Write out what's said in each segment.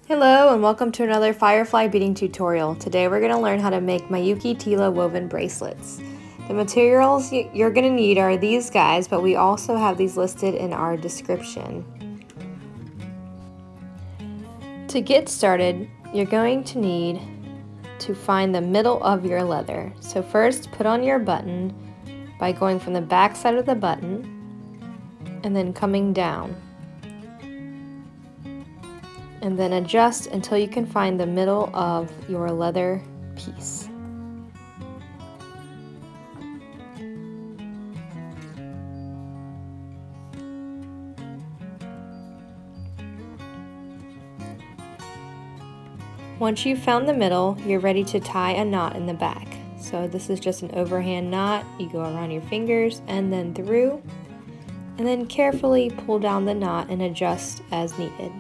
Hello and welcome to another firefly beading tutorial. Today we're going to learn how to make Miyuki Tila woven bracelets. The materials you're going to need are these guys, but we also have these listed in our description. To get started, you're going to need to find the middle of your leather. So first put on your button by going from the back side of the button and then coming down. And then adjust until you can find the middle of your leather piece. Once you've found the middle, you're ready to tie a knot in the back. So this is just an overhand knot. You go around your fingers and then through, and then carefully pull down the knot and adjust as needed.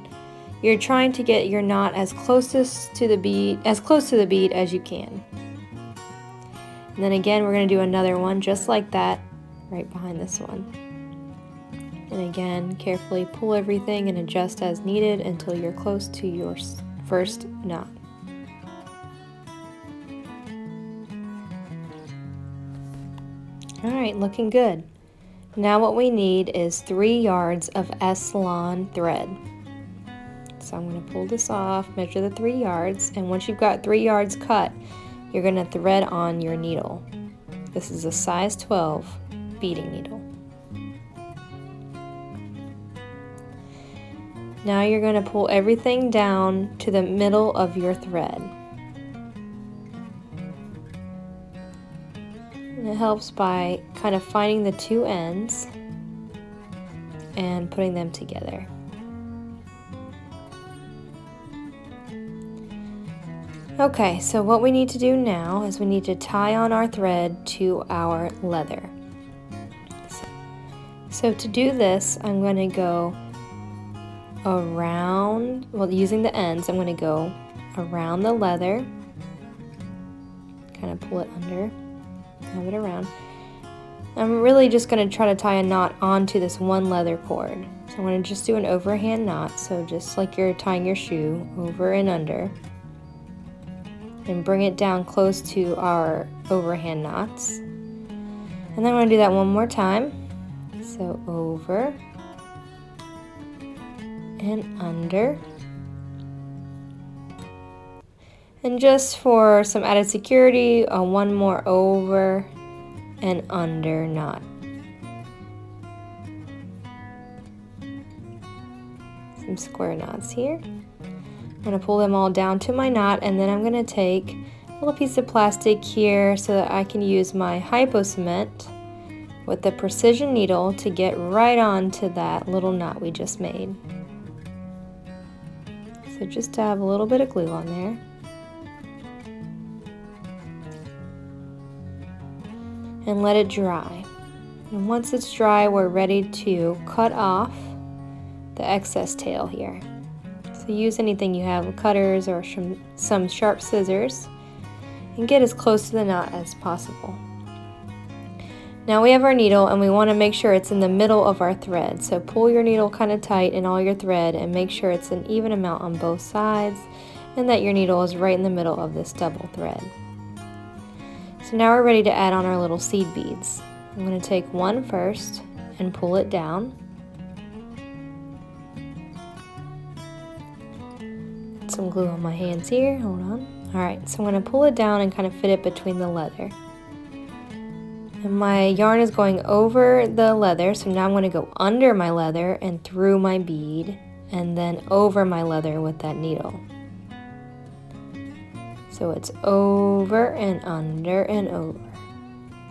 You're trying to get your knot as close to the bead as you can. And then again, we're going to do another one just like that, right behind this one. And again, carefully pull everything and adjust as needed until you're close to your first knot. Alright, looking good. Now what we need is 3 yards of S-Lon thread. So I'm going to pull this off, measure the 3 yards, and once you've got 3 yards cut, you're going to thread on your needle. This is a size 12 beading needle. Now you're going to pull everything down to the middle of your thread. And it helps by kind of finding the 2 ends and putting them together. Okay, so what we need to do now is we need to tie on our thread to our leather. So to do this, I'm going to go around, well, using the ends, I'm going to go around the leather, kind of pull it under, have it around. I'm really just going to try to tie a knot onto this one leather cord. So I'm going to just do an overhand knot, so just like you're tying your shoe, over and under. And bring it down close to our overhand knots. And then I'm going to do that one more time. So over and under. And just for some added security, one more over and under knot. Some square knots here. I'm going to pull them all down to my knot, and then I'm going to take a little piece of plastic here so that I can use my Hypo Cement with the precision needle to get right onto that little knot we just made. So just to have a little bit of glue on there. And let it dry. And once it's dry, we're ready to cut off the excess tail here. So use anything you have, cutters or some sharp scissors, and get as close to the knot as possible. Now we have our needle and we want to make sure it's in the middle of our thread. So pull your needle kind of tight in all your thread and make sure it's an even amount on both sides and that your needle is right in the middle of this double thread. So now we're ready to add on our little seed beads. I'm going to take one first and pull it down. Some glue on my hands here, hold on. Alright, so I'm going to pull it down and kind of fit it between the leather. And my yarn is going over the leather, so now I'm going to go under my leather and through my bead, and then over my leather with that needle. So it's over and under and over.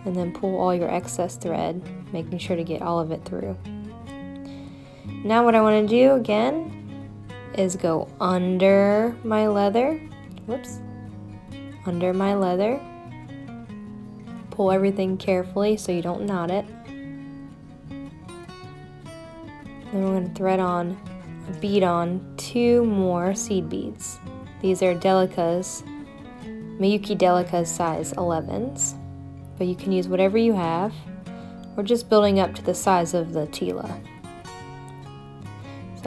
And then pull all your excess thread, making sure to get all of it through. Now what I want to do again is go under my leather, under my leather, pull everything carefully so you don't knot it. Then we're going to thread on, bead on 2 more seed beads. These are Delica's, Miyuki Delica's size 11s, but you can use whatever you have. We're just building up to the size of the Tila.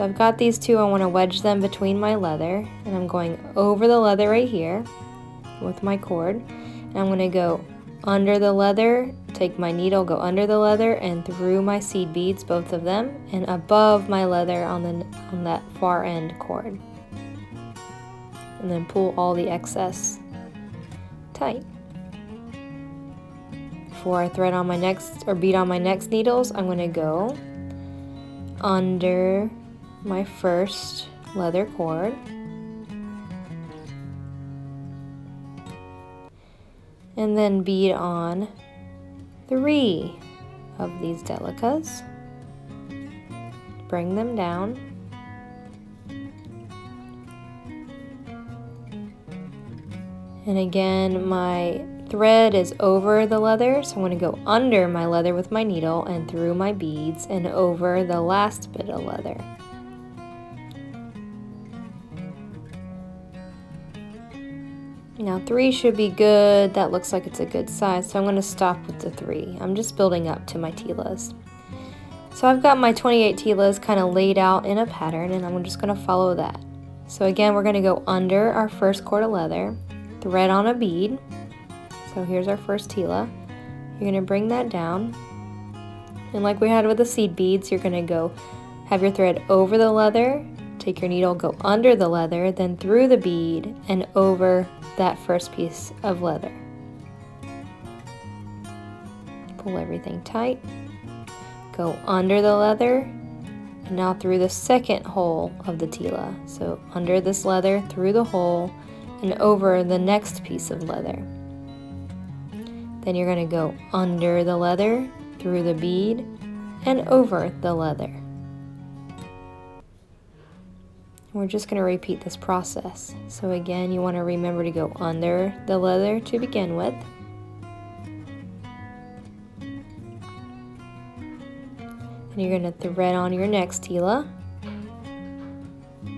So So I've got these two, I want to wedge them between my leather, and I'm going over the leather right here with my cord, and I'm going to go under the leather, take my needle, go under the leather and through my seed beads, both of them, and above my leather on that far end cord, and then pull all the excess tight. Before I thread on my next or bead on my next needles, I'm going to go under my first leather cord, and then bead on 3 of these delicas. Bring them down. And again, my thread is over the leather, so I'm going to go under my leather with my needle and through my beads and over the last bit of leather. Now 3 should be good. That looks like it's a good size, so I'm going to stop with the 3. I'm just building up to my tilas. So I've got my 28 tilas kind of laid out in a pattern, and I'm just going to follow that. So again, we're going to go under our first cord of leather, thread on a bead. So here's our first tila. You're going to bring that down, and like we had with the seed beads, you're going to go have your thread over the leather, take your needle, go under the leather, then through the bead and over that first piece of leather. Pull everything tight, go under the leather, and now through the second hole of the tila. So under this leather, through the hole, and over the next piece of leather. Then you're going to go under the leather, through the bead, and over the leather. We're just going to repeat this process. So again, you want to remember to go under the leather to begin with. And you're going to thread on your next tila.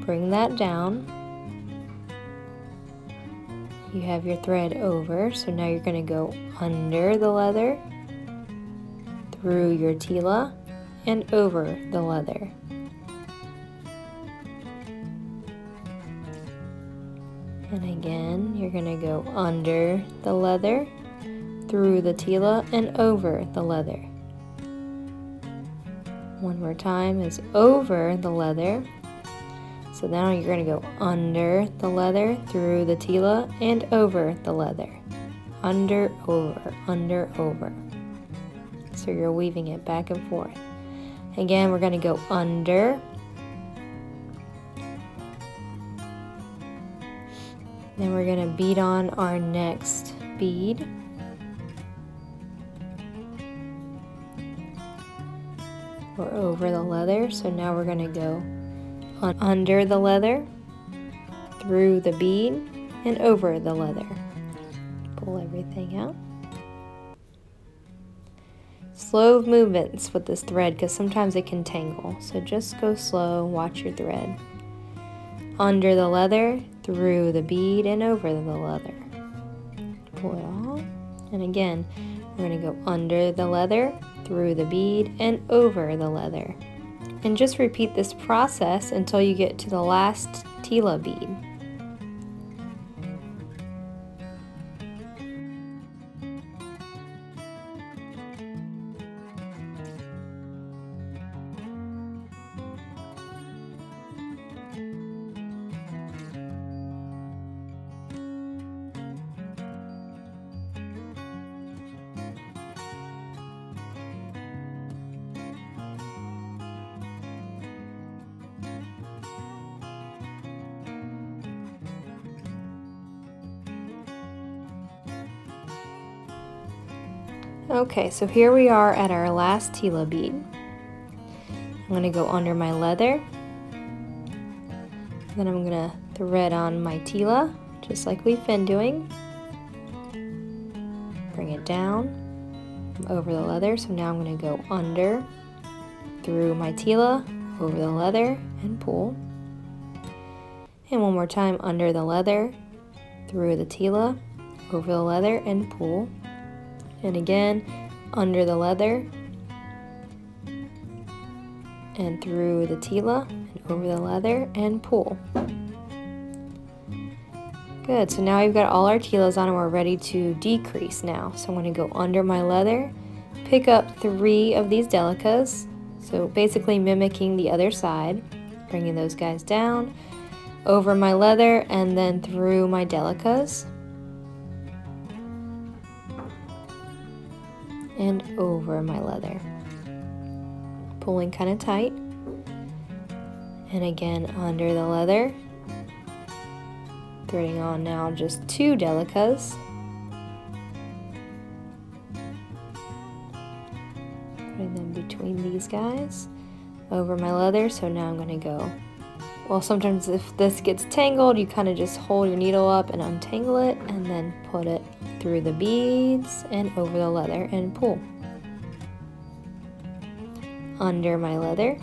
Bring that down. You have your thread over, so now you're going to go under the leather, through your tila, and over the leather. And again, you're going to go under the leather, through the tila, and over the leather. One more time is over the leather. So now you're going to go under the leather, through the tila, and over the leather. Under, over, under, over. So you're weaving it back and forth. Again, we're going to go under. Then we're going to bead on our next bead. We're over the leather, so now we're going to go under the leather, through the bead, and over the leather. Pull everything out. Slow movements with this thread because sometimes it can tangle, so just go slow, watch your thread. Under the leather, through the bead, and over the leather. Pull it off. And again, we're going to go under the leather, through the bead, and over the leather. And just repeat this process until you get to the last tila bead. Okay, so here we are at our last tila bead. I'm going to go under my leather. Then I'm going to thread on my tila, just like we've been doing. Bring it down over the leather. So now I'm going to go under, through my tila, over the leather, and pull. And one more time, under the leather, through the tila, over the leather, and pull. And again, under the leather, and through the tila, and over the leather and pull. Good, so now we've got all our tilas on and we're ready to decrease now. So I'm going to go under my leather, pick up 3 of these delicas, so basically mimicking the other side, bringing those guys down, over my leather, and then through my delicas, and over my leather. Pulling kind of tight, and again under the leather, threading on now just 2 delicas, putting them between these guys, over my leather. So now I'm going to go, well, sometimes if this gets tangled, you kind of just hold your needle up and untangle it, and then put it through the beads and over the leather and pull. Under my leather,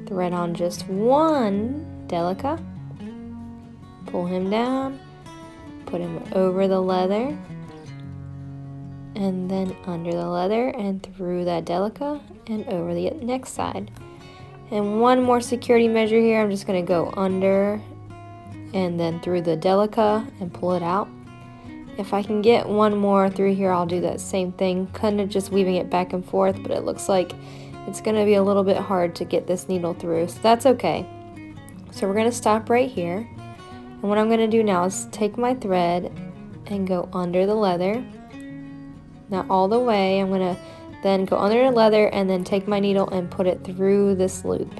thread on just 1 delica, pull him down, put him over the leather, and then under the leather and through that delica and over the next side. And one more security measure here. I'm just going to go under and then through the delica and pull it out. If I can get one more through here, I'll do that same thing, kind of just weaving it back and forth, but it looks like it's going to be a little bit hard to get this needle through, so that's okay. So we're going to stop right here, and what I'm going to do now is take my thread and go under the leather. Not all the way, I'm going to then go under the leather and then take my needle and put it through this loop,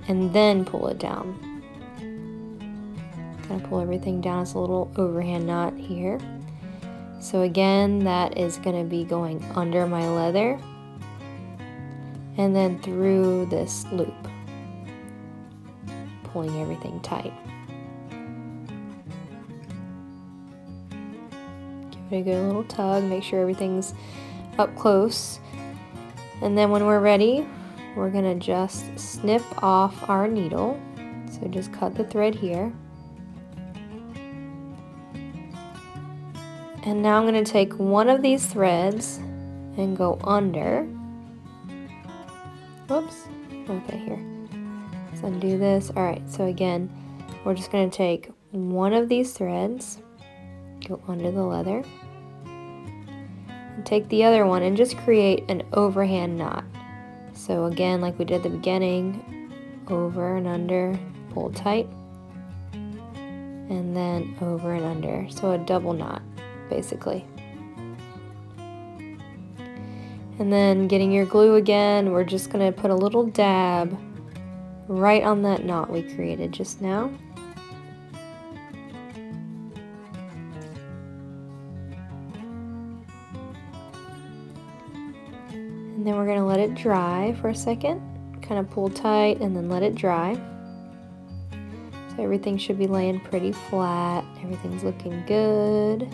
and then pull it down. Kind of pull everything down. It's a little overhand knot here. So again, that is going to be going under my leather and then through this loop, pulling everything tight. Give it a good little tug, make sure everything's up close, and then when we're ready, we're going to just snip off our needle. So just cut the thread here. And now I'm going to take one of these threads and go under. Whoops. Okay, here. Let's undo this. Alright, so again, we're just going to take one of these threads, go under the leather, and take the other one and just create an overhand knot. So again, like we did at the beginning, over and under, pull tight, and then over and under. So a double knot, basically. And then getting your glue again, we're just going to put a little dab right on that knot we created just now. And then we're going to let it dry for a second. Kind of pull tight and then let it dry. So everything should be laying pretty flat. Everything's looking good.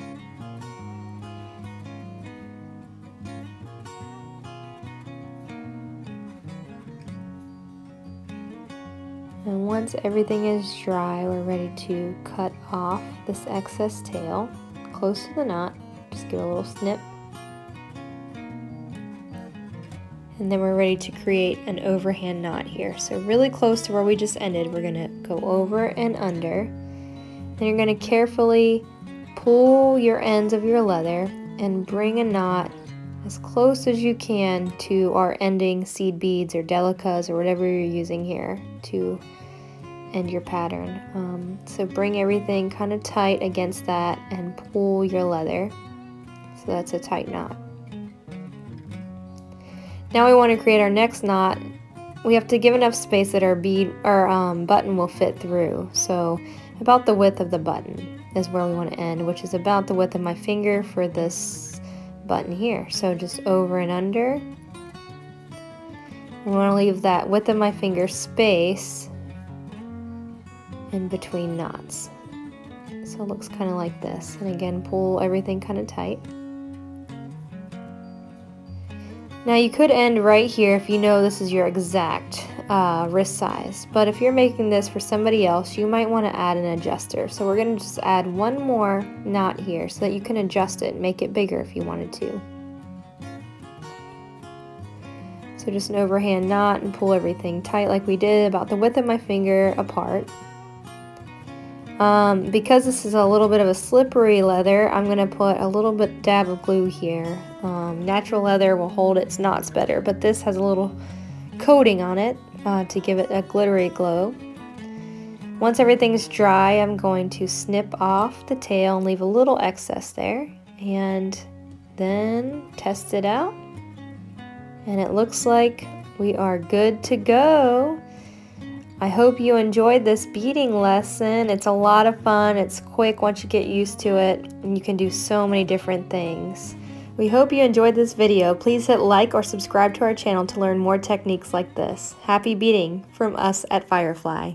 And once everything is dry, we're ready to cut off this excess tail close to the knot. Just give it a little snip. And then we're ready to create an overhand knot here. So really close to where we just ended, we're gonna go over and under. Then you're gonna carefully pull your ends of your leather and bring a knot as close as you can to our ending seed beads or delicas or whatever you're using here to end your pattern. So bring everything kind of tight against that and pull your leather. So that's a tight knot. Now we want to create our next knot. We have to give enough space that our button will fit through. So about the width of the button is where we want to end, which is about the width of my finger for this button here. So just over and under. We want to leave that width of my finger space in between knots. So it looks kind of like this. And again, pull everything kind of tight. Now you could end right here if you know this is your exact wrist size, but if you're making this for somebody else, you might want to add an adjuster. So we're going to just add one more knot here so that you can adjust it and make it bigger if you wanted to. So So just an overhand knot and pull everything tight like we did, about the width of my finger apart. Because this is a little bit of a slippery leather, I'm going to put a little bit dab of glue here. Natural leather will hold its knots better, but this has a little coating on it to give it a glittery glow. Once everything's dry, I'm going to snip off the tail and leave a little excess there, and then test it out. And it looks like we are good to go. I hope you enjoyed this beading lesson. It's a lot of fun. It's quick once you get used to it, and you can do so many different things. We hope you enjoyed this video. Please hit like or subscribe to our channel to learn more techniques like this. Happy beading from us at Firefly.